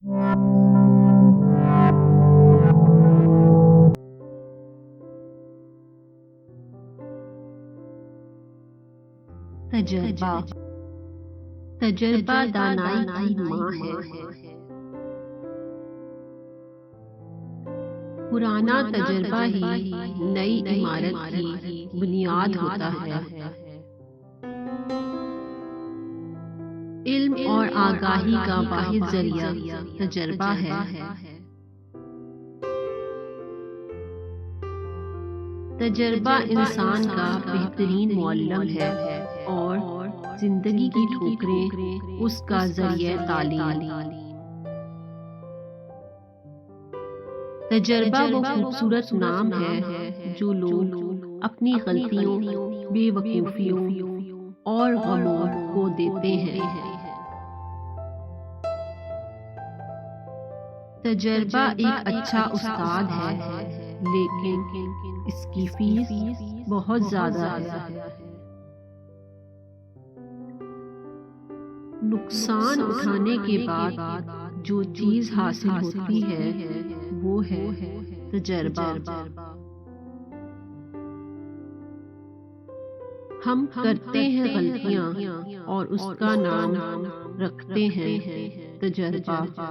تجربہ تجربہ دانائی کی ماں ہے۔ پرانا تجربہ ہی نئی عمارت کی بنیاد ہوتا ہے۔ علم اور آگاہی کا واحد ذریعہ تجربہ ہے۔ تجربہ انسان کا بہترین معلم ہے اور زندگی کی ٹھوکریں اس کا ذریعہ تعلیم۔ تجربہ وہ خوبصورت نام ہے جو لوگ اپنی غلطیوں، بے وقوفیوں اور غموں کو دیتے ہیں۔ تجربہ ایک اچھا استاد ہے، لیکن اس کی فیس بہت زیادہ ہے۔ نقصان اٹھانے کے بعد جو چیز حاصل ہوتی ہے وہ ہے تجربہ۔ ہم کرتے ہیں غلطیاں اور اس کا نام رکھتے ہیں تجربہ۔